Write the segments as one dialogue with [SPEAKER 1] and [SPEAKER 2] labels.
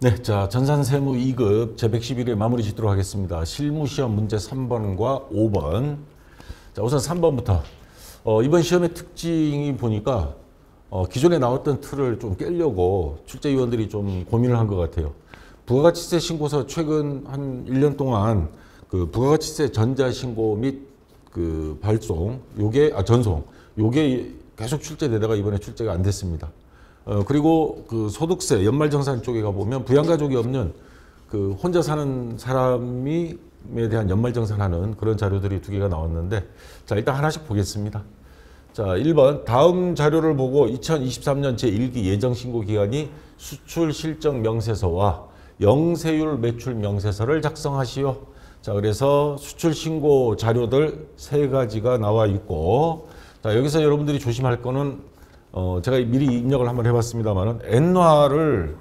[SPEAKER 1] 네, 자, 전산세무 2급 제111회 마무리 짓도록 하겠습니다. 실무시험 문제 3번과 5번. 자, 우선 3번부터. 이번 시험의 특징이 보니까 기존에 나왔던 틀을 좀 깨려고 출제위원들이 좀 고민을 한 것 같아요. 부가가치세 신고서 최근 한 1년 동안 그 부가가치세 전자신고 및 그 발송, 전송, 요게 계속 출제되다가 이번에 출제가 안 됐습니다. 그리고 그 소득세, 연말정산 쪽에 가보면 부양가족이 없는 그 혼자 사는 사람에 대한 연말정산하는 그런 자료들이 2개가 나왔는데, 자, 일단 하나씩 보겠습니다. 자, 1번. 다음 자료를 보고 2023년 제1기 예정신고기간이 수출실적명세서와 영세율 매출명세서를 작성하시오. 자, 그래서 수출신고 자료들 3가지가 나와 있고, 자, 여기서 여러분들이 조심할 거는 제가 미리 입력을 한번 해봤습니다만은 엔화를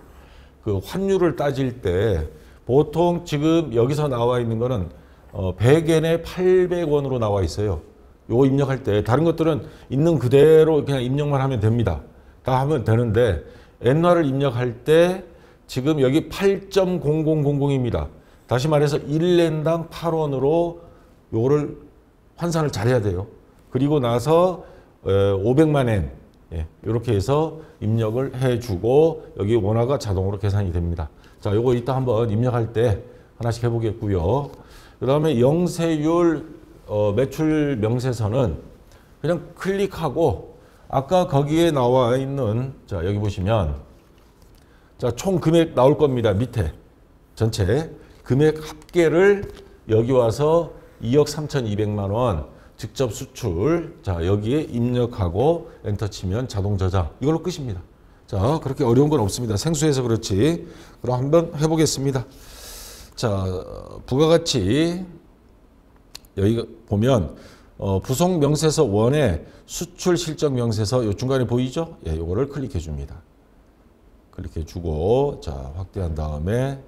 [SPEAKER 1] 그 환율을 따질 때 보통 지금 여기서 나와 있는 거는 100엔에 800원으로 나와 있어요. 요거 입력할 때 다른 것들은 있는 그대로 그냥 입력만 하면 됩니다. 다 하면 되는데 엔화를 입력할 때 지금 여기 8.0000입니다. 다시 말해서 1엔당 8원으로 요거를 환산을 잘해야 돼요. 그리고 나서 500만 엔 이렇게 해서 입력을 해주고 여기 원화가 자동으로 계산이 됩니다. 자, 요거 이따 한번 입력할 때 하나씩 해보겠고요. 그 다음에 영세율 매출 명세서는 그냥 클릭하고 아까 거기에 나와 있는, 자, 여기 보시면, 자, 총 금액 나올 겁니다. 밑에 전체 금액 합계를 여기 와서 2억 3,200만 원 직접 수출, 자, 여기에 입력하고 엔터 치면 자동 저장, 이걸로 끝입니다. 자, 그렇게 어려운 건 없습니다. 생소해서 그렇지. 그럼 한번 해보겠습니다. 자, 부가가치 여기 보면 부속명세서 1에 수출실적명세서 요 중간에 보이죠? 예, 요거를 클릭해 줍니다. 클릭해 주고, 자, 확대한 다음에,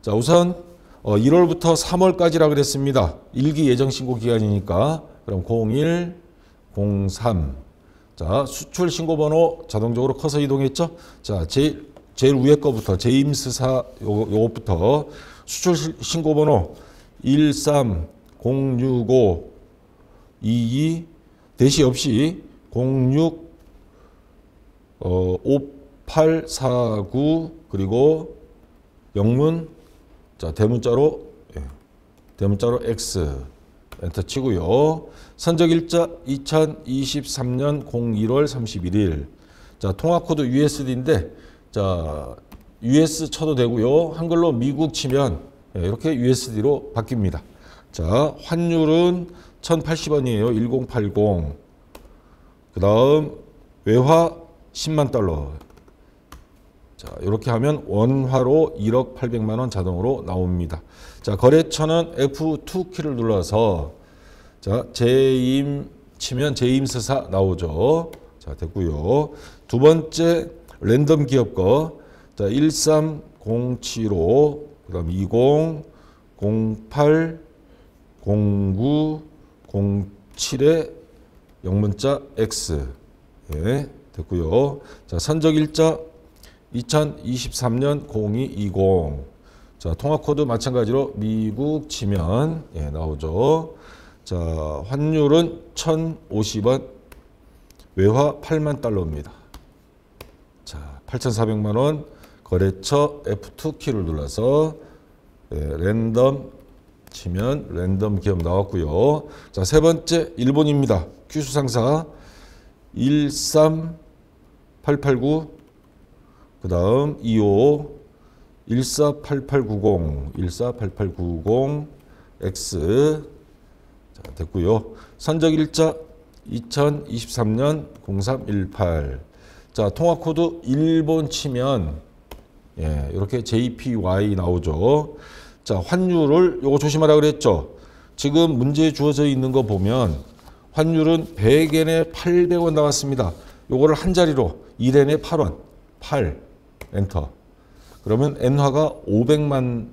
[SPEAKER 1] 자, 우선 1월부터 3월까지라 그랬습니다. 1기 예정신고 기간이니까. 그럼 01, 03. 자, 수출신고번호 자동적으로 커서 이동했죠? 자, 제일 위에 거부터, 제임스사 요것부터 수출신고번호 13065 22 대시 없이 06 5849 그리고 영문, 자, 대문자로 X 엔터 치고요. 선적일자 2023년 01월 31일. 자, 통화코드 USD인데, 자, US 쳐도 되고요. 한글로 미국 치면 이렇게 USD로 바뀝니다. 자, 환율은 1080원이에요. 1080. 그 다음 외화 10만 달러. 자, 이렇게 하면 원화로 1억 800만 원 자동으로 나옵니다. 자, 거래처는 F2 키를 눌러서, 자, 제임 치면 제임스사 나오죠. 자, 됐고요. 두 번째 랜덤 기업 거, 자, 13075, 그다음 20 08 09 07에 영문자 X. 예, 됐고요. 자, 선적일자 2023년 0220. 자, 통화코드 마찬가지로 미국 치면 나오죠. 자, 환율은 1,050원, 외화 8만 달러입니다. 자, 8,400만 원, 거래처 F2 키를 눌러서 랜덤 치면 랜덤 기업 나왔고요. 자, 세 번째 일본입니다. 큐수상사 13889, 그 다음 25 148890 X. 자, 됐고요. 선적일자 2023년 0318. 자, 통화코드 일본 치면 이렇게 JPY 나오죠. 자, 환율을 요거 조심하라 그랬죠. 지금 문제에 주어져 있는 거 보면 환율은 100엔에 800원 나왔습니다. 요거를 한 자리로 1엔에 8원, 8 엔터. 그러면 엔화가 500만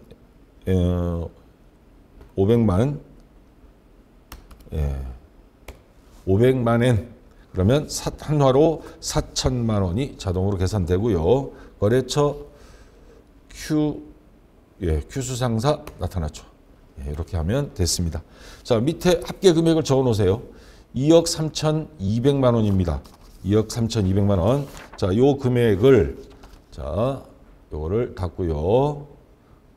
[SPEAKER 1] 엔. 그러면 한화로 4천만 원이 자동으로 계산되고요. 거래처 Q수상사 나타났죠. 예, 이렇게 하면 됐습니다. 자, 밑에 합계 금액을 적어 놓으세요. 2억 3,200만 원입니다. 2억 3,200만 원. 자, 요 금액을 자, 요거를 닫고요.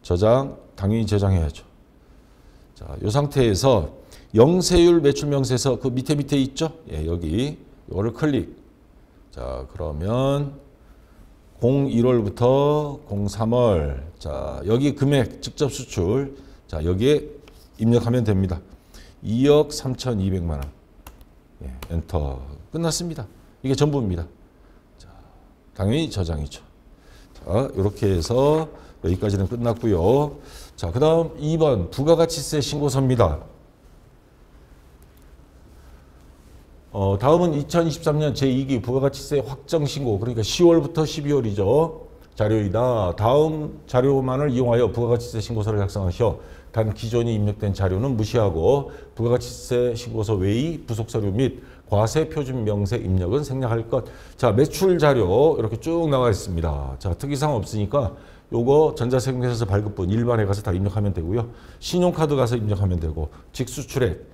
[SPEAKER 1] 저장, 당연히 저장해야죠. 자, 요 상태에서 영세율 매출 명세서 그 밑에 있죠? 예, 여기 요거를 클릭. 자, 그러면 01월부터 03월. 자, 여기 금액 직접 수출. 자, 여기에 입력하면 됩니다. 2억 3,200만 원. 예, 엔터. 끝났습니다. 이게 전부입니다. 자, 당연히 저장이죠. 자, 이렇게 해서 여기까지는 끝났고요. 자, 그 다음 2번 부가가치세 신고서입니다. 다음은 2023년 제2기 부가가치세 확정 신고, 그러니까 10월부터 12월이죠. 자료이다. 다음 자료만을 이용하여 부가가치세 신고서를 작성하셔. 단 기존이 입력된 자료는 무시하고 부가가치세 신고서 외의 부속서류 및 과세 표준 명세 입력은 생략할 것. 자, 매출 자료 이렇게 쭉 나와 있습니다. 자, 특이사항 없으니까 요거 전자세금계산서 발급분 일반에 가서 다 입력하면 되고요. 신용카드 가서 입력하면 되고, 직수출액,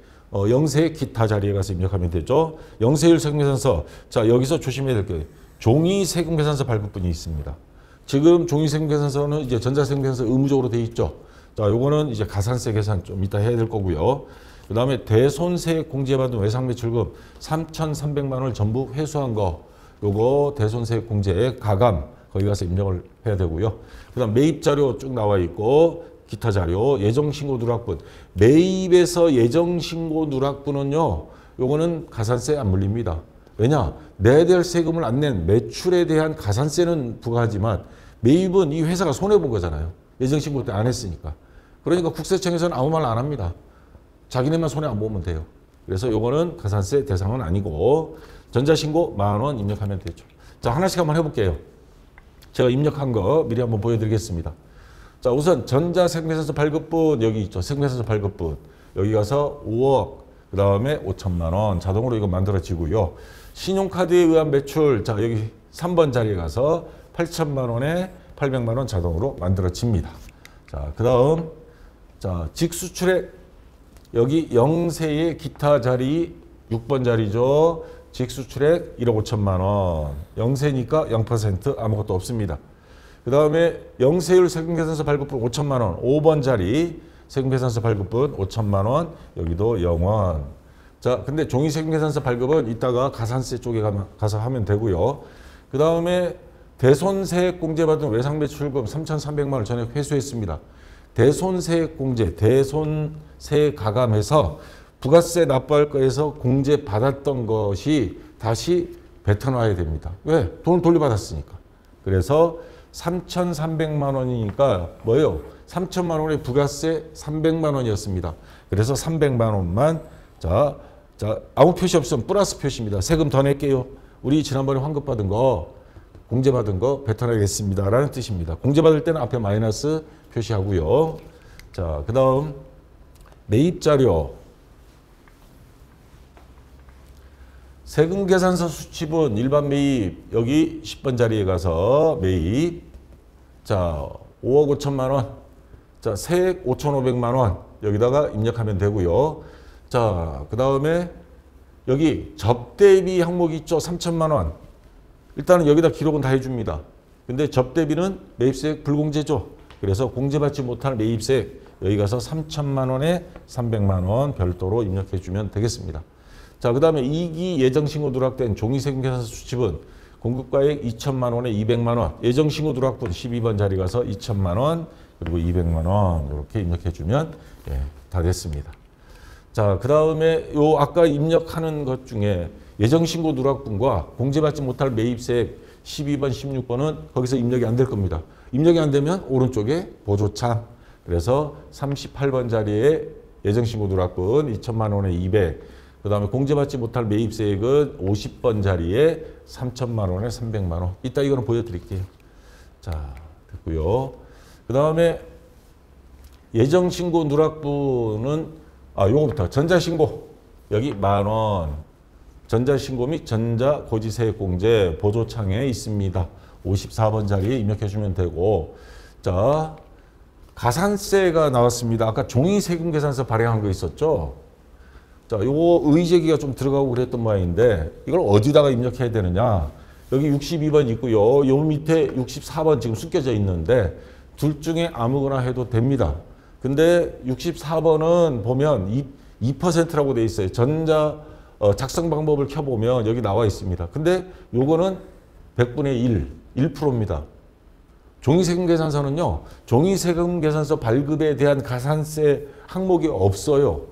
[SPEAKER 1] 영세 기타 자리에 가서 입력하면 되죠. 영세율 세금계산서. 자, 여기서 조심해야 될 게 종이 세금계산서 발급분이 있습니다. 지금 종이 세금계산서는 이제 전자세금계산서 의무적으로 돼 있죠. 자, 요거는 이제 가산세 계산 좀 이따 해야 될 거고요. 그 다음에 대손세액 공제받은 외상매출금 3,300만 원을 전부 회수한 거, 요거 대손세액 공제액 가감 거기 가서 입력을 해야 되고요. 그 다음 매입 자료 쭉 나와 있고, 기타 자료, 예정신고 누락분. 매입에서 예정신고 누락분은요, 요거는 가산세 안 물립니다. 왜냐? 내야 될 세금을 안 낸 매출에 대한 가산세는 부과하지만 매입은 이 회사가 손해본 거잖아요. 예정신고 때 안 했으니까. 그러니까 국세청에서는 아무 말 안 합니다. 자기네만 손해 안 보면 돼요. 그래서 요거는 가산세 대상은 아니고, 전자신고 10,000원 입력하면 되죠. 자, 하나씩 한번 해볼게요. 제가 입력한 거 미리 한번 보여드리겠습니다. 자, 우선 전자세금계산서 발급분 여기 있죠. 세금계산서 발급분. 여기 가서 5억, 그 다음에 5천만 원 자동으로 이거 만들어지고요. 신용카드에 의한 매출, 자, 여기 3번 자리에 가서 8천만 원에 800만 원 자동으로 만들어집니다. 자, 그 다음, 자, 직수출액, 여기 영세의 기타 자리 6번 자리죠. 직수출액 1억 5천만 원. 영세니까 0% 아무것도 없습니다. 그 다음에 영세율 세금계산서 발급분 5천만 원. 5번 자리 세금계산서 발급분 5천만 원. 여기도 0원. 자, 근데 종이세금계산서 발급은 이따가 가산세 쪽에 가서 하면 되고요. 그 다음에 대손세액 공제받은 외상매출금 3,300만 원 전액 회수했습니다. 대손세액 공제, 대손세 가감해서 부가세 납부할 거에서 공제 받았던 것이 다시 뱉어놔야 됩니다. 왜? 돈을 돌려받았으니까. 그래서 3,300만 원이니까 뭐예요? 3천만 원의 부가세 300만 원이었습니다. 그래서 300만 원만 자 아무 표시 없으면 플러스 표시입니다. 세금 더 낼게요. 우리 지난번에 환급받은 거, 공제받은 거 뱉어내겠습니다. 라는 뜻입니다. 공제받을 때는 앞에 마이너스 표시하고요. 자, 그 다음 매입자료. 세금계산서 수취분 일반 매입 여기 10번 자리에 가서 매입. 자, 5억 5천만 원. 자, 세액 5,500만 원 여기다가 입력하면 되고요. 자, 그 다음에 여기 접대비 항목이 있죠. 3천만 원. 일단은 여기다 기록은 다 해줍니다. 근데 접대비는 매입세액 불공제죠. 그래서 공제받지 못할 매입세액 여기 가서 3천만 원에 300만 원 별도로 입력해주면 되겠습니다. 자, 그 다음에 2기 예정신고 누락된 종이세금계산서 수취분 공급가액 2천만 원에 200만 원, 예정신고 누락분 12번 자리 가서 2천만 원 그리고 200만 원 이렇게 입력해주면 다 됐습니다. 자, 그 다음에 요 아까 입력하는 것 중에 예정신고 누락분과 공제받지 못할 매입세액 12번, 16번은 거기서 입력이 안 될 겁니다. 입력이 안 되면 오른쪽에 보조창. 그래서 38번 자리에 예정신고 누락분 2천만 원에 200. 그 다음에 공제받지 못할 매입세액은 50번 자리에 3천만 원에 300만 원. 이따 이거는 보여드릴게요. 자, 됐고요. 그 다음에 예정신고 누락분은 요거부터 전자신고 여기 10,000원. 전자신고 및 전자고지세액공제 보조창에 있습니다. 54번 자리에 입력해 주면 되고, 자, 가산세가 나왔습니다. 아까 종이세금계산서 발행한 거 있었죠? 자, 요거 의제기가 좀 들어가고 그랬던 모양인데 이걸 어디다가 입력해야 되느냐? 여기 62번 있고요. 요 밑에 64번 지금 숨겨져 있는데 둘 중에 아무거나 해도 됩니다. 근데 64번은 보면 2%라고 돼 있어요. 전자 작성 방법을 켜보면 여기 나와 있습니다. 근데 요거는 100분의 1%입니다. 종이세금계산서는요. 종이세금계산서 발급에 대한 가산세 항목이 없어요.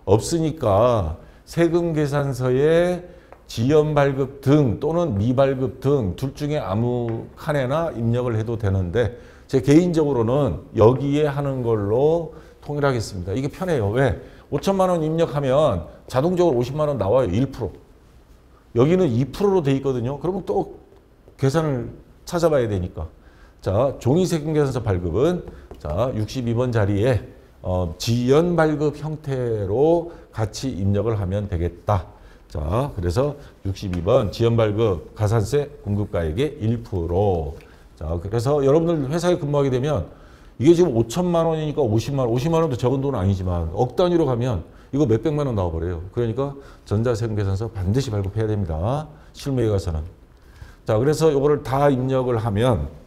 [SPEAKER 1] 없으니까 세금계산서에 지연 발급 등 또는 미발급 등 둘 중에 아무 칸에나 입력을 해도 되는데 제 개인적으로는 여기에 하는 걸로 통일하겠습니다. 이게 편해요. 왜? 5천만 원 입력하면 자동적으로 50만 원 나와요. 1%. 여기는 2%로 돼 있거든요. 그러면 또 계산을 찾아봐야 되니까. 자, 종이세금계산서 발급은 자 62번 자리에 지연 발급 형태로 같이 입력을 하면 되겠다. 자, 그래서 62번 지연 발급 가산세 공급가액의 1%. 자, 그래서 여러분들 회사에 근무하게 되면 이게 지금 5천만 원이니까 50만 원, 50만 원도 적은 돈은 아니지만 억 단위로 가면 이거 몇백만 원 나와버려요. 그러니까 전자세금계산서 반드시 발급해야 됩니다. 실무에 가서는. 자, 그래서 이거를 다 입력을 하면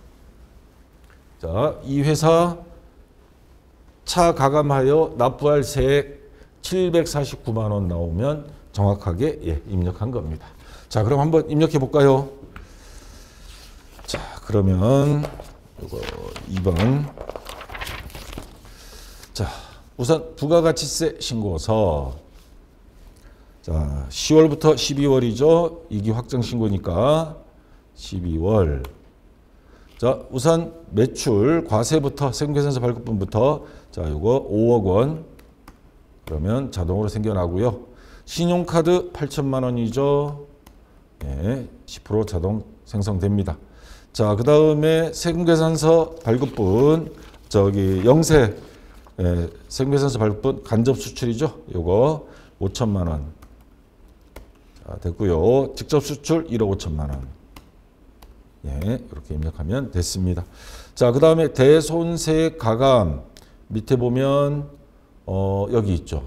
[SPEAKER 1] 자, 이 회사 차 가감하여 납부할 세액 749만 원 나오면 정확하게 예, 입력한 겁니다. 자, 그럼 한번 입력해 볼까요? 자, 그러면 이거 2번. 자, 우선 부가가치세 신고서. 자, 10월부터 12월이죠. 이기 확정 신고니까 12월. 자, 우선 매출 과세부터 세금계산서 발급분부터 자, 요거 5억 원. 그러면 자동으로 생겨나고요. 신용카드 8천만 원이죠. 예, 10% 자동 생성됩니다. 자, 그 다음에 세금계산서 발급분 저기 영세 예, 세금계산서 발급분 간접 수출이죠. 요거 5천만 원. 자, 됐고요. 직접 수출 1억 5천만 원. 예, 이렇게 입력하면 됐습니다. 자, 그 다음에 대손세액 가감 밑에 보면 여기 있죠.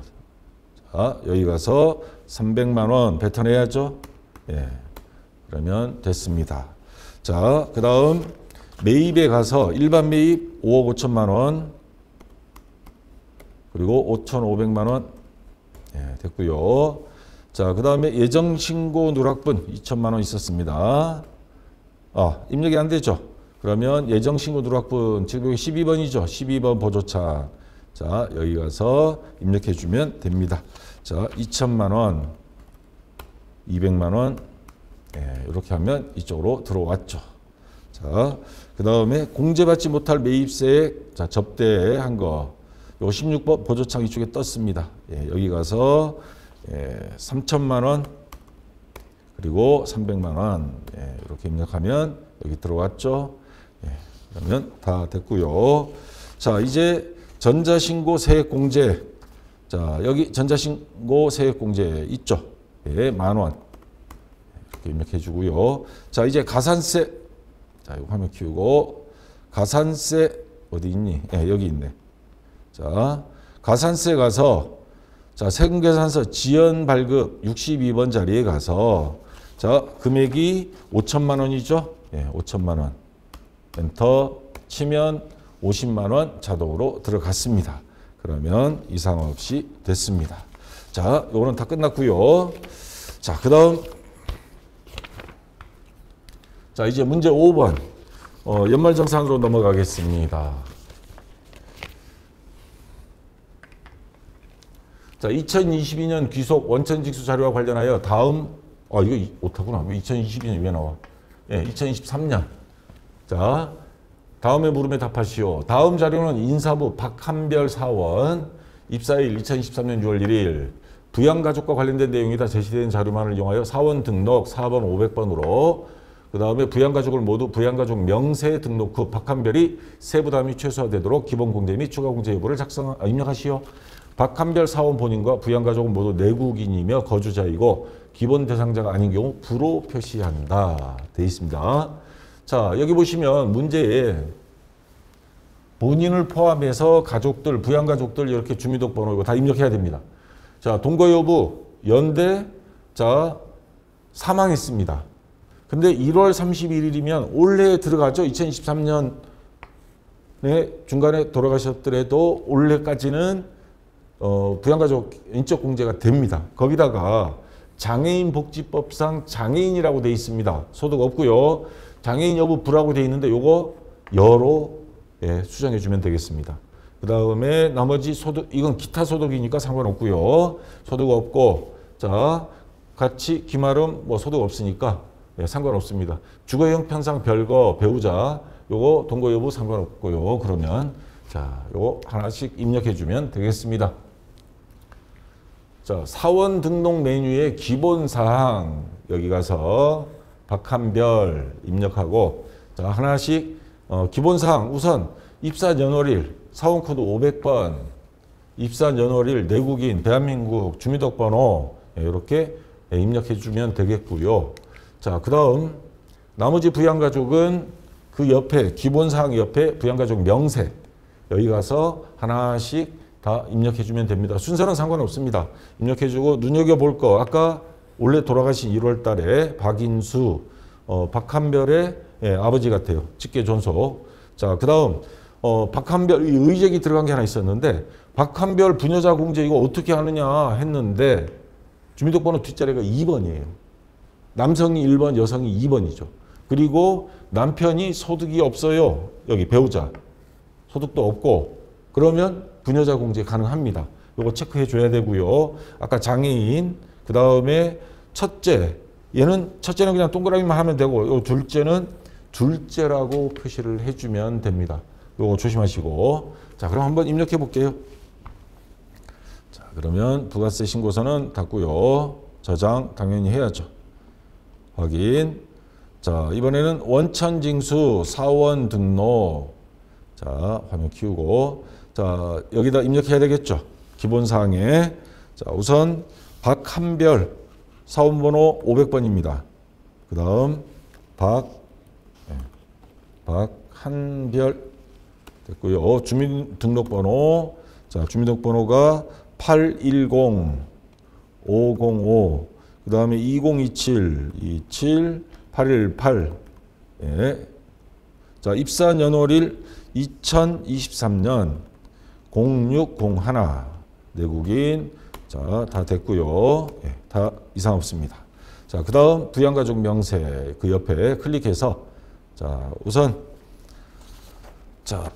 [SPEAKER 1] 자, 여기 가서 300만 원 뱉어내야죠. 예, 그러면 됐습니다. 자, 그 다음 매입에 가서 일반 매입 5억 5천만 원 그리고 5,500만 원 예, 됐고요. 자, 그 다음에 예정신고 누락분 2천만 원 있었습니다. 입력이 안 되죠. 그러면 예정신고 누락분 지금 여기 12번이죠. 12번 보조차. 자, 여기 가서 입력해 주면 됩니다. 자, 2천만 원, 200만 원 예, 이렇게 하면 이쪽으로 들어왔죠. 자, 그 다음에 공제받지 못할 매입세액 자, 접대한 거. 요 16번 보조창 이쪽에 떴습니다. 예, 여기 가서 3천만 원 그리고 300만 원 예, 이렇게 입력하면 여기 들어왔죠. 예, 그러면 다 됐고요. 자, 이제 전자신고 세액공제. 자, 여기 전자신고 세액공제 있죠. 예, 10,000원 이렇게 입력해 주고요. 자, 이제 가산세. 자, 이거 화면 키우고 가산세 어디 있니? 예, 여기 있네. 자, 가산세 가서 자, 세금계산서 지연 발급 62번 자리에 가서 자, 금액이 5천만 원이죠. 예, 5천만 원. 엔터 치면 50만 원 자동으로 들어갔습니다. 그러면 이상 없이 됐습니다. 자, 이거는 다 끝났고요. 자, 그다음 자, 이제 문제 5번. 연말정산으로 넘어가겠습니다. 자, 2022년 귀속 원천직수 자료와 관련하여 다음 이거 못하구나. 2022년 왜 나와? 예, 2023년. 자, 다음에 물음에 답하시오. 다음 자료는 인사부 박한별 사원 입사일 2023년 6월 1일 부양가족과 관련된 내용이 다 제시된 자료만을 이용하여 사원 등록 4번 500번으로 그 다음에 부양가족을 모두 부양가족 명세에 등록 후 박한별이 세부담이 최소화되도록 기본공제 및 추가공제 여부를 입력하시오. 박한별 사원 본인과 부양가족은 모두 내국인이며 거주자이고 기본 대상자가 아닌 경우 부로 표시한다. 되어 있습니다. 자, 여기 보시면 문제에 본인을 포함해서 가족들, 부양가족들 이렇게 주민등록번호 이거 다 입력해야 됩니다. 자, 동거 여부, 연대, 자, 사망했습니다. 근데 1월 31일이면 올해 들어가죠. 2023년에 중간에 돌아가셨더라도 올해까지는 부양가족 인적공제가 됩니다. 거기다가 장애인복지법상 장애인이라고 돼 있습니다. 소득 없고요. 장애인 여부 불하고 돼 있는데 요거 여로 수정해 주면 되겠습니다. 그 다음에 나머지 소득, 이건 기타 소득이니까 상관없고요. 소득 없고, 자, 같이 기말음 뭐 소득 없으니까 상관없습니다. 주거 형편상 별거, 배우자, 요거 동거 여부 상관없고요. 그러면 자, 요거 하나씩 입력해 주면 되겠습니다. 자, 사원 등록 메뉴의 기본 사항 여기 가서 박한별 입력하고, 자, 하나씩 기본 사항 우선 입사 연월일 사원 코드 500번, 입사 연월일 내국인 대한민국 주민등록번호 이렇게 입력해 주면 되겠고요. 자, 그다음 나머지 부양가족은 그 옆에 기본 사항 옆에 부양가족 명세 여기 가서 하나씩 다 입력해 주면 됩니다. 순서는 상관없습니다. 입력해 주고 눈여겨볼 거 아까 원래 돌아가신 1월 달에 박인수, 박한별의 아버지 같아요. 직계 존속. 자, 그다음 박한별 의제기 들어간 게 하나 있었는데 박한별 부녀자 공제 이거 어떻게 하느냐 했는데 주민등록번호 뒷자리가 2번이에요. 남성이 1번, 여성이 2번이죠. 그리고 남편이 소득이 없어요. 여기 배우자. 소득도 없고 그러면 부녀자 공제 가능합니다. 이거 체크해 줘야 되고요. 아까 장애인, 그 다음에 첫째. 얘는 첫째는 그냥 동그라미만 하면 되고 요 둘째는 둘째라고 표시를 해주면 됩니다. 요거 조심하시고. 자, 그럼 한번 입력해 볼게요. 자, 그러면 부가세 신고서는 닫고요. 저장 당연히 해야죠. 확인. 자, 이번에는 원천징수 사원 등록. 자, 화면 키우고. 자, 여기다 입력해야 되겠죠. 기본사항에. 자, 우선 박한별 사원번호 500번입니다. 그 다음 박한별 됐고요. 주민등록번호. 자, 주민등록번호가 810505. 그 다음에 2027 818. 예. 자, 입사 연월일 2023년 0601 내국인. 자, 다 됐고요. 예, 다 이상 없습니다. 자, 그 다음 부양가족 명세 그 옆에 클릭해서 자, 우선 자,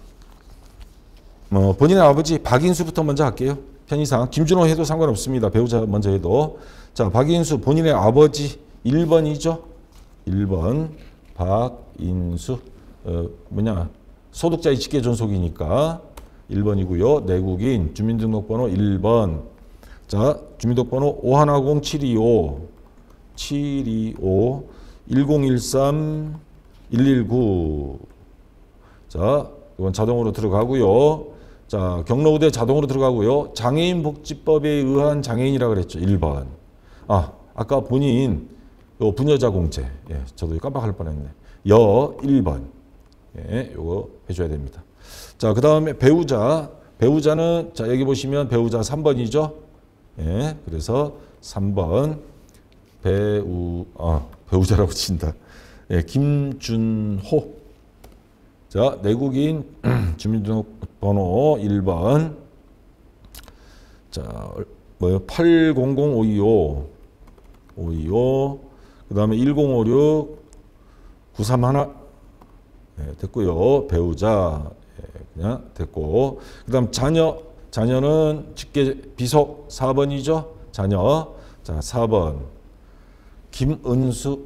[SPEAKER 1] 본인의 아버지 박인수부터 먼저 할게요. 편의상 김준호 해도 상관없습니다. 배우자 먼저 해도. 자, 박인수 본인의 아버지 1번이죠. 1번 박인수 소득자의 직계 존속이니까 1번이고요. 내국인 주민등록번호 1번. 자, 주민등록번호 510725 1013 119. 자, 이건 자동으로 들어가고요. 자, 경로우대 자동으로 들어가고요. 장애인복지법에 의한 장애인이라고 그랬죠. 1번. 아까 본인 요 부녀자 공제. 예, 저도 깜빡할 뻔했네. 1번. 예, 요거 해줘야 됩니다. 자, 그 다음에 배우자. 배우자는 자, 여기 보시면 배우자 3번이죠. 예, 그래서 3번 배우자라고 친다. 예, 김준호. 자, 내국인 주민등록번호 1번. 자, 뭐요? 800525. 그 다음에 1056 931. 예, 됐고요. 배우자. 예, 그냥 됐고. 그 다음 자녀는 직계 비속 4번이죠. 자녀. 자, 4번. 김은수.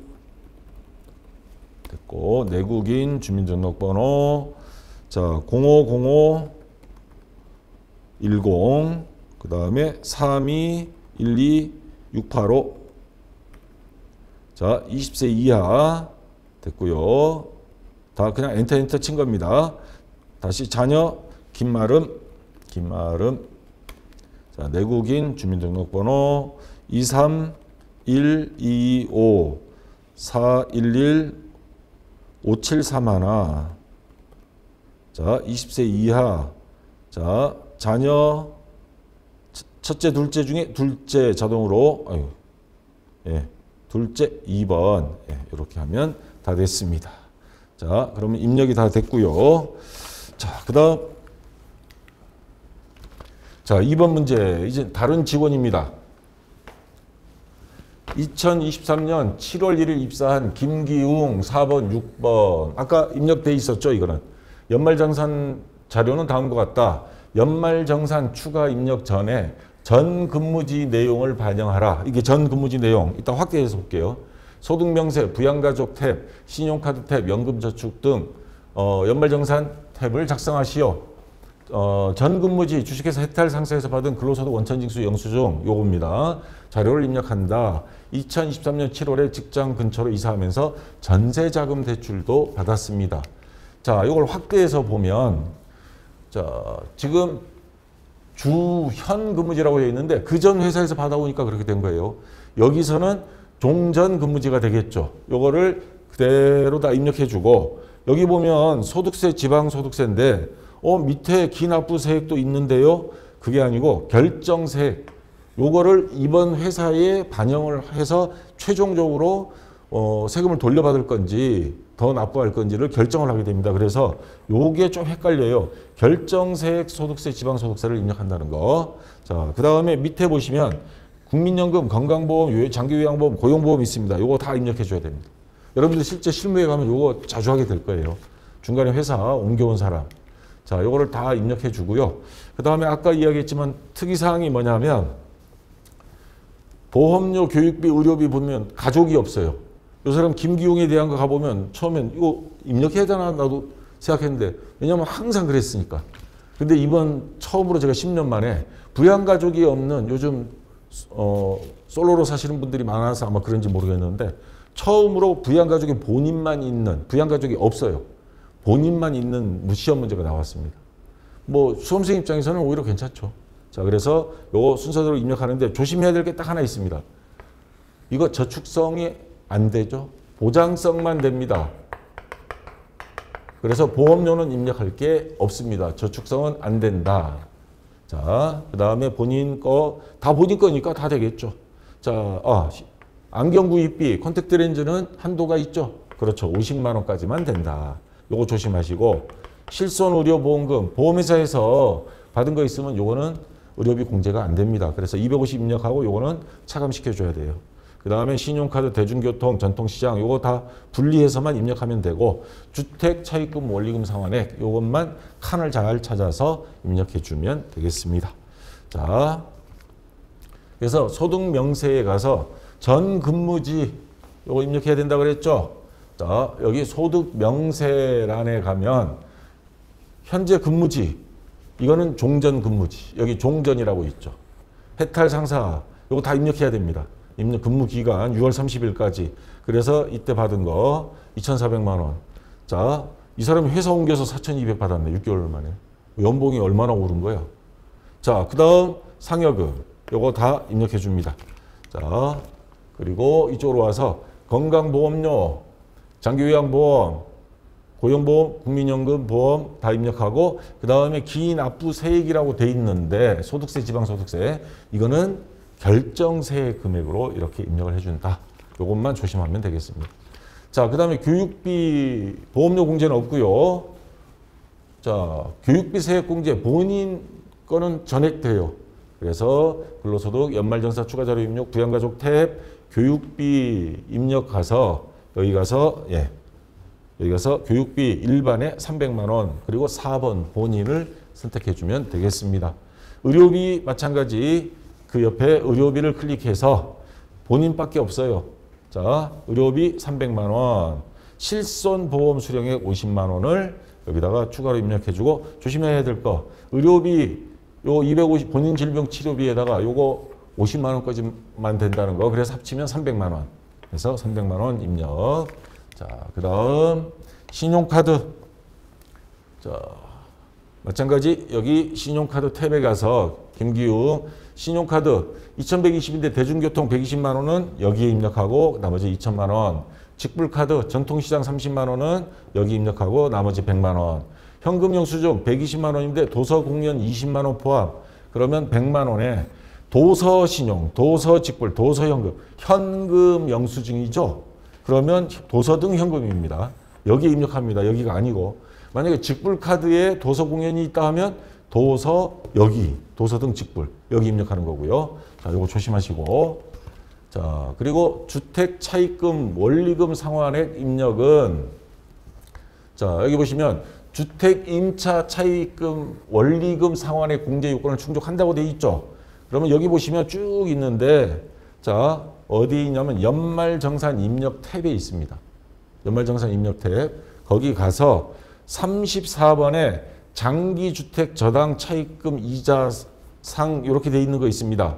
[SPEAKER 1] 됐고. 내국인 주민등록번호. 자, 0505 10. 그 다음에 3212-685. 자, 20세 이하. 됐고요. 다 그냥 엔터 친 겁니다. 다시 자녀 김마름. 자, 내국인 주민등록번호 23125 411 5731. 자, 20세 이하. 자, 자녀 첫째, 둘째 중에 둘째 자동으로 예, 둘째 2번. 예, 이렇게 하면 다 됐습니다. 자, 그러면 입력이 다 됐고요. 자, 그다음 자, 2번 문제. 이제 다른 직원입니다. 2023년 7월 1일 입사한 김기웅 4번, 6번. 아까 입력돼 있었죠, 이거는. 연말정산 자료는 다음과 같다. 연말정산 추가 입력 전에 전 근무지 내용을 반영하라. 이게 전 근무지 내용. 이따 확대해서 볼게요. 소득명세, 부양가족 탭, 신용카드 탭, 연금저축 등 연말정산 탭을 작성하시오. 전 근무지 주식회사 해탈 상세에서 받은 근로소득 원천징수 영수증 요겁니다. 자료를 입력한다. 2023년 7월에 직장 근처로 이사하면서 전세자금 대출도 받았습니다. 자, 이걸 확대해서 보면 자, 지금 주현 근무지라고 되어 있는데 그 전 회사에서 받아오니까 그렇게 된 거예요. 여기서는 종전 근무지가 되겠죠. 요거를 그대로 다 입력해 주고 여기 보면 소득세 지방소득세인데 밑에 기납부세액도 있는데요. 그게 아니고 결정세액 요거를 이번 회사에 반영을 해서 최종적으로 세금을 돌려받을 건지 더 납부할 건지를 결정을 하게 됩니다. 그래서 요게 좀 헷갈려요. 결정세액 소득세 지방소득세를 입력한다는 거. 자, 그 다음에 밑에 보시면 국민연금, 건강보험, 장기요양보험, 고용보험 있습니다. 요거 다 입력해 줘야 됩니다. 여러분들 실제 실무에 가면 요거 자주 하게 될 거예요. 중간에 회사 옮겨온 사람. 자, 요거를 다 입력해 주고요. 그 다음에 아까 이야기했지만 특이사항이 뭐냐면 보험료, 교육비, 의료비 보면 가족이 없어요. 요 사람 김기웅에 대한 거 가보면 처음엔 이거 입력해야 되나 나도 생각했는데 왜냐면 항상 그랬으니까. 근데 이번 처음으로 제가 10년 만에 부양가족이 없는 요즘 솔로로 사시는 분들이 많아서 아마 그런지 모르겠는데 처음으로 부양가족이 본인만 있는 부양가족이 없어요. 본인만 있는 시험 문제가 나왔습니다. 뭐 수험생 입장에서는 오히려 괜찮죠. 자, 그래서 요 순서대로 입력하는데 조심해야 될 게 딱 하나 있습니다. 이거 저축성이 안 되죠. 보장성만 됩니다. 그래서 보험료는 입력할 게 없습니다. 저축성은 안 된다. 자, 그 다음에 본인 거, 다 본인 거니까 다 되겠죠. 자, 안경 구입비, 콘택트 렌즈는 한도가 있죠. 그렇죠. 50만 원까지만 된다. 요거 조심하시고, 실손의료보험금, 보험회사에서 받은 거 있으면 요거는 의료비 공제가 안 됩니다. 그래서 250 입력하고 요거는 차감시켜줘야 돼요. 그 다음에 신용카드, 대중교통, 전통시장 요거 다 분리해서만 입력하면 되고 주택, 차입금, 원리금 상환액 요것만 칸을 잘 찾아서 입력해주면 되겠습니다. 자, 그래서 소득명세에 가서 전 근무지 요거 입력해야 된다고 그랬죠. 자, 여기 소득명세란에 가면 현재 근무지 이거는 종전 근무지 여기 종전이라고 있죠. 해탈 상사 요거 다 입력해야 됩니다. 입력 근무 기간 6월 30일까지. 그래서 이때 받은 거 2,400만 원. 자, 이 사람이 회사 옮겨서 4,200 받았네. 6개월 만에. 연봉이 얼마나 오른 거야? 자, 그 다음 상여금. 요거 다 입력해 줍니다. 자, 그리고 이쪽으로 와서 건강보험료, 장기요양보험, 고용보험, 국민연금 보험 다 입력하고 그 다음에 기납부세액이라고 돼 있는데 소득세, 지방소득세 이거는 결정세 금액으로 이렇게 입력을 해준다. 이것만 조심하면 되겠습니다. 자, 그 다음에 교육비 보험료 공제는 없고요. 자, 교육비 세액 공제 본인 거는 전액돼요. 그래서 근로소득, 연말정산 추가자료 입력, 부양가족 탭, 교육비 입력 가서 여기 가서 여기 가서 교육비 일반에 300만 원 그리고 4번 본인을 선택해주면 되겠습니다. 의료비 마찬가지. 그 옆에 의료비를 클릭해서 본인밖에 없어요. 자, 의료비 300만 원, 실손보험 수령액 50만 원을 여기다가 추가로 입력해주고 조심해야 될 거. 의료비 요 250 본인 질병 치료비에다가 요거 50만 원까지만 된다는 거. 그래서 합치면 300만 원. 그래서 300만 원 입력. 자, 그 다음 신용카드. 자, 마찬가지 여기 신용카드 탭에 가서 김기웅 신용카드 2,120인데 대중교통 120만 원은 여기에 입력하고 나머지 2,000만 원. 직불카드 전통시장 30만 원은 여기 입력하고 나머지 100만 원. 현금 영수증 120만 원인데 도서 공연 20만 원 포함. 그러면 100만 원에 도서 신용, 도서 직불, 도서 현금, 현금 영수증이죠. 그러면 도서 등 현금입니다. 여기에 입력합니다. 여기가 아니고. 만약에 직불 카드에 도서 공연이 있다 하면 도서 여기, 도서 등 직불 여기 입력하는 거고요. 자, 요거 조심하시고. 자, 그리고 주택 차입금 원리금 상환액 입력은 자, 여기 보시면 주택 임차 차입금 원리금 상환액 공제 요건을 충족한다고 되어 있죠. 그러면 여기 보시면 쭉 있는데 자, 어디 있냐면 연말정산 입력 탭에 있습니다. 연말정산 입력 탭. 거기 가서 34번에 장기주택 저당 차입금 이자상 이렇게 돼 있는 거 있습니다.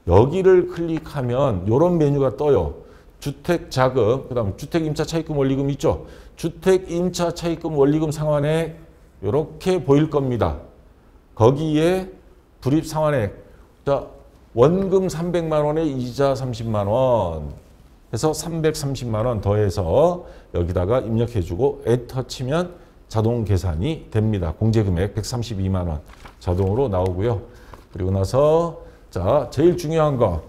[SPEAKER 1] 여기를 클릭하면 이런 메뉴가 떠요. 주택자금, 그 다음에 주택임차 차입금 원리금 있죠. 주택임차 차입금 원리금 상환액 이렇게 보일 겁니다. 거기에 불입상환액, 자, 원금 300만 원에 이자 30만 원 해서 330만 원 더해서 여기다가 입력해주고 엔터 치면 자동 계산이 됩니다. 공제금액 132만 원 자동으로 나오고요. 그리고 나서 자, 제일 중요한 거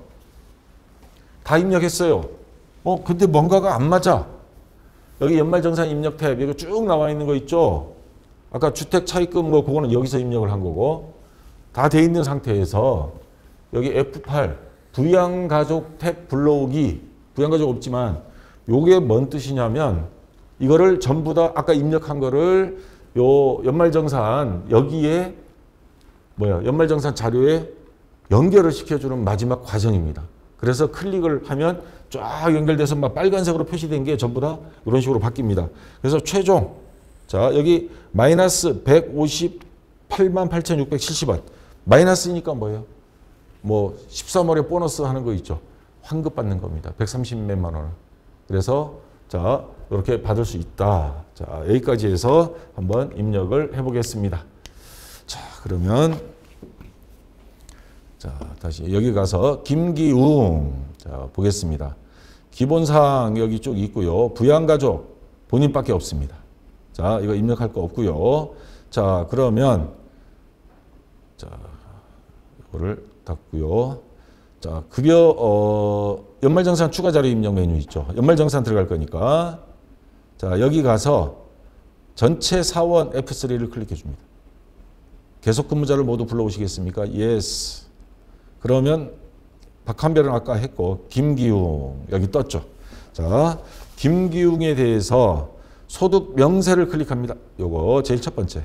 [SPEAKER 1] 다 입력했어요. 근데 뭔가가 안 맞아. 여기 연말정산 입력 탭 여기 쭉 나와 있는 거 있죠. 아까 주택 차입금 뭐 그거는 여기서 입력을 한 거고 다 돼 있는 상태에서 여기 F8 부양가족 탭 불러오기 부양가족 없지만 요게 뭔 뜻이냐면 이거를 전부 다 아까 입력한 거를 요 연말정산 여기에 연말정산 자료에 연결을 시켜주는 마지막 과정입니다. 그래서 클릭을 하면 쫙 연결돼서 막 빨간색으로 표시된 게 전부 다 이런 식으로 바뀝니다. 그래서 최종 자 여기 마이너스 158만 8,670원 마이너스니까 뭐예요? 뭐 13월에 보너스 하는 거 있죠. 환급 받는 겁니다. 130몇만 원. 그래서 자 이렇게 받을 수 있다. 자 여기까지 해서 한번 입력을 해보겠습니다. 자 그러면 자 다시 여기 가서 김기웅 자 보겠습니다. 기본사항 여기 쭉 있고요. 부양가족 본인밖에 없습니다. 자 이거 입력할 거 없고요. 자 그러면 자 이거를 닫고요. 자 급여 연말정산 추가 자료 입력 메뉴 있죠. 연말정산 들어갈 거니까 자 여기 가서 전체 사원 F3를 클릭해 줍니다. 계속 근무자를 모두 불러오시겠습니까? Yes. 그러면 박한별은 아까 했고 김기웅 여기 떴죠. 자 김기웅에 대해서 소득 명세를 클릭합니다. 요거 제일 첫 번째.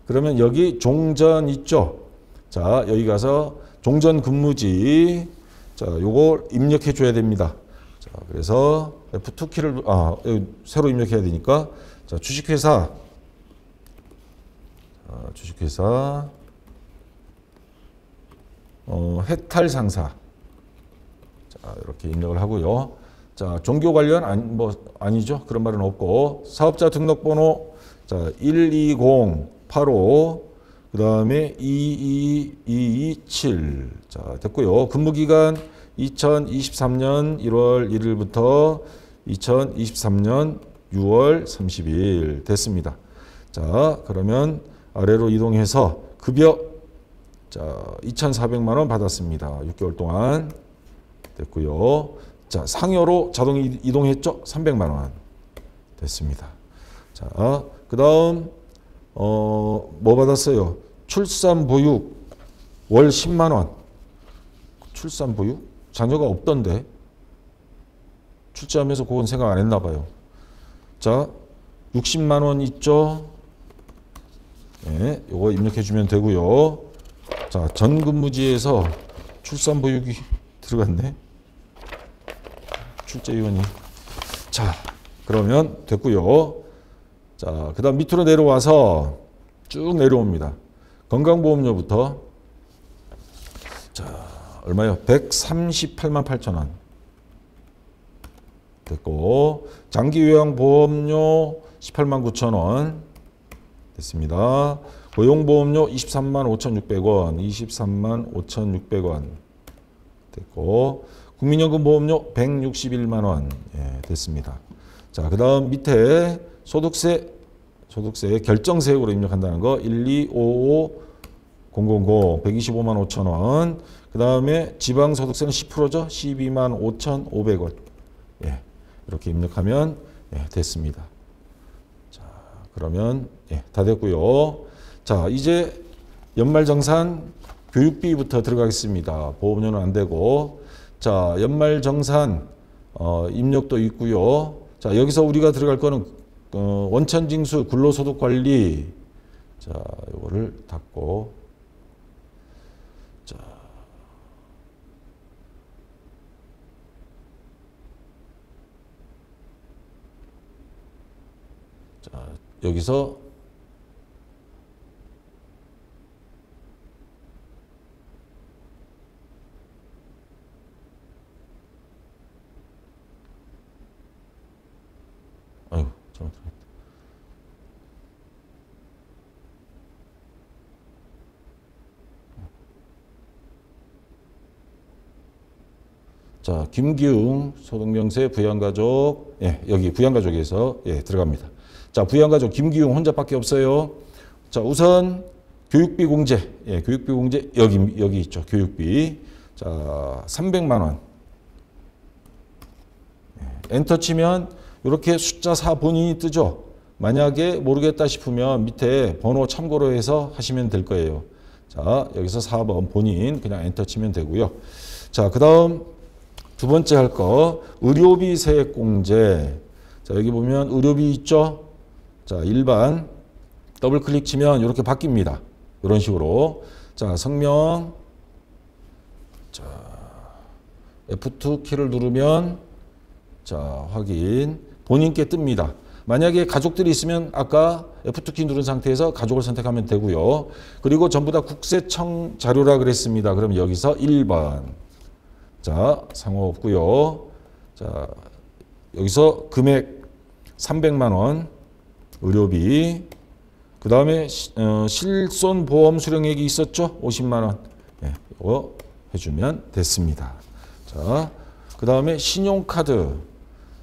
[SPEAKER 1] 그러면 여기 종전 있죠. 자 여기 가서 종전 근무지 자 요거 입력해 줘야 됩니다. 자 그래서 F2 키를 새로 입력해야 되니까 자 주식회사 해탈 상사 자 이렇게 입력을 하고요. 자 종교 관련 아니죠. 그런 말은 없고 사업자 등록번호 자 12085 그 다음에 22227 자 됐고요. 근무기간 2023년 1월 1일부터 2023년 6월 30일 됐습니다. 자 그러면 아래로 이동해서 급여 자 2,400만 원 받았습니다. 6개월 동안 됐고요. 자 상여로 자동 이동했죠. 300만 원 됐습니다. 자 그다음 뭐 받았어요? 출산보육 월 10만 원. 출산보육? 자녀가 없던데 출제하면서 그건 생각 안 했나 봐요. 자 60만 원 있죠. 네, 요거 입력해 주면 되고요. 자 전근무지에서 출산보육이 들어갔네. 출제위원이. 자 그러면 됐고요. 자 그 다음 밑으로 내려와서 쭉 내려옵니다. 건강보험료부터 자 얼마요? 138만 8천 원 됐고 장기요양보험료 18만 9천 원 됐습니다. 고용보험료 23만 5,600원 23만 5,600원 됐고 국민연금보험료 161만 원 예, 됐습니다. 자 그 다음 밑에 소득세 소득세 결정세액으로 입력한다는 거 1255000 125만 5천 원. 그 다음에 지방소득세는 10%죠. 12만 5,500원. 예, 이렇게 입력하면 예, 됐습니다. 자, 그러면 예, 다 됐고요. 자, 이제 연말정산 교육비부터 들어가겠습니다. 보험료는 안 되고. 자, 연말정산 입력도 있고요. 자, 여기서 우리가 들어갈 거는 원천징수 근로소득관리. 자, 이거를 닫고. 자, 여기서 아이고, 잘못했다. 자, 김기웅 소득명세 부양가족, 예, 여기 부양가족에서 예, 들어갑니다. 자, 부양가족 김기웅 혼자밖에 없어요. 자, 우선 교육비 공제, 예, 교육비 공제 여기 있죠. 교육비. 자, 300만 원. 예, 엔터 치면 이렇게 숫자 4 본인이 뜨죠. 만약에 모르겠다 싶으면 밑에 번호 참고로 해서 하시면 될 거예요. 자, 여기서 4번 본인 그냥 엔터 치면 되고요. 자, 그 다음 두 번째 할 거 의료비 세액 공제. 자, 여기 보면 의료비 있죠. 자, 일반 더블 클릭 치면 이렇게 바뀝니다. 이런 식으로. 자, 성명. 자, F2 키를 누르면 자, 확인. 본인께 뜹니다. 만약에 가족들이 있으면 아까 F2 키 누른 상태에서 가족을 선택하면 되고요. 그리고 전부 다 국세청 자료라 그랬습니다. 그럼 여기서 1번. 자, 상호 없고요. 자, 여기서 금액 300만 원 의료비. 그 다음에 실손보험 수령액이 있었죠? 50만 원. 네, 이거 해주면 됐습니다. 자, 그 다음에 신용카드.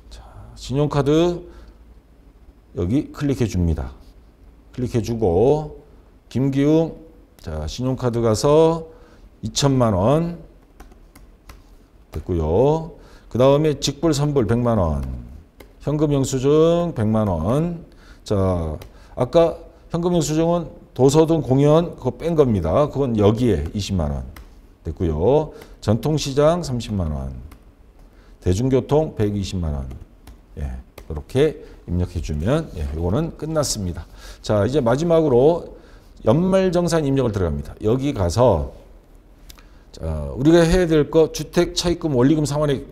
[SPEAKER 1] 자, 신용카드 여기 클릭해 줍니다. 클릭해 주고 김기웅. 자, 신용카드 가서 2천만 원. 됐고요. 그 다음에 직불 선불 100만 원. 현금 영수증 100만 원. 자, 아까 현금 영수증은 도서등 공연 그거 뺀 겁니다. 그건 여기에 20만 원. 됐고요. 전통시장 30만 원. 대중교통 120만 원. 예, 이렇게 입력해 주면 예, 이거는 끝났습니다. 자, 이제 마지막으로 연말정산 입력을 들어갑니다. 여기 가서 자, 우리가 해야 될 거 주택차입금 원리금 상환액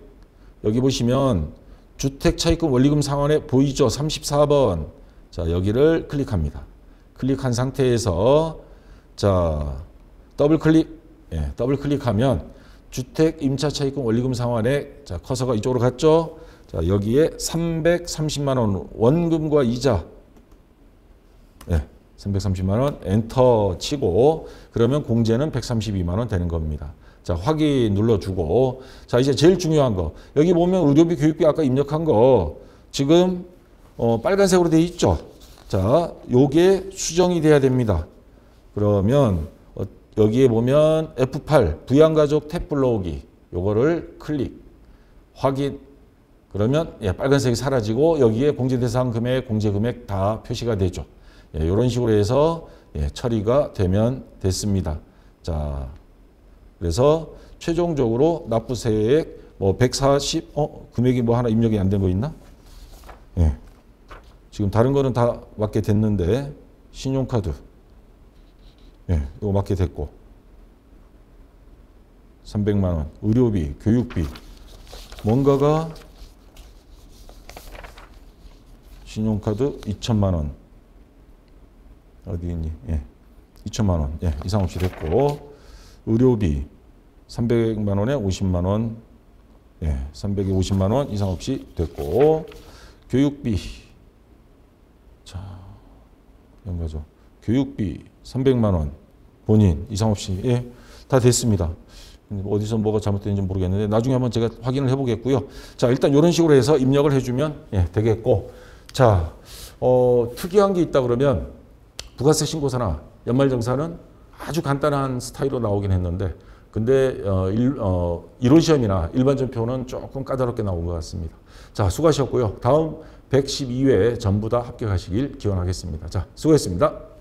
[SPEAKER 1] 여기 보시면 주택차입금 원리금 상환액 보이죠? 34번. 자, 여기를 클릭합니다. 클릭한 상태에서 자, 더블 클릭. 예, 더블 클릭하면 주택 임차차입금 원리금 상환액. 자, 커서가 이쪽으로 갔죠? 자, 여기에 330만 원 원금과 이자. 예. 330만 원 엔터 치고 그러면 공제는 132만 원 되는 겁니다. 자, 확인 눌러주고 자, 이제 제일 중요한 거 여기 보면 의료비 교육비 아까 입력한 거 지금 빨간색으로 되어 있죠. 자, 요게 수정이 돼야 됩니다. 그러면 여기에 보면 F8 부양가족 탭 불러오기 요거를 클릭 확인 그러면 예, 빨간색이 사라지고 여기에 공제대상 금액 공제금액 다 표시가 되죠. 예, 이런 식으로 해서 예, 처리가 되면 됐습니다. 자, 그래서 최종적으로 납부세액 뭐 140, 금액이 뭐 하나 입력이 안 된 거 있나? 예, 지금 다른 거는 다 맞게 됐는데 신용카드, 예, 이거 맞게 됐고 300만 원, 의료비, 교육비, 뭔가가 신용카드 2천만 원. 어디 있니? 예. 2천만 원. 예. 이상 없이 됐고. 의료비 300만 원에 50만 원. 예. 300에 50만 원 이상 없이 됐고. 교육비. 자. 연가죠. 교육비 300만 원. 본인 이상 없이 예. 다 됐습니다. 어디서 뭐가 잘못됐는지 모르겠는데 나중에 한번 제가 확인을 해 보겠고요. 자, 일단 이런 식으로 해서 입력을 해 주면 예, 되겠고. 자, 특이한 게 있다 그러면 부가세 신고서나 연말정산은 아주 간단한 스타일로 나오긴 했는데 근데 이론 시험이나 일반 전표는 조금 까다롭게 나온 것 같습니다. 자, 수고하셨고요. 다음 112회 전부 다 합격하시길 기원하겠습니다. 자, 수고했습니다.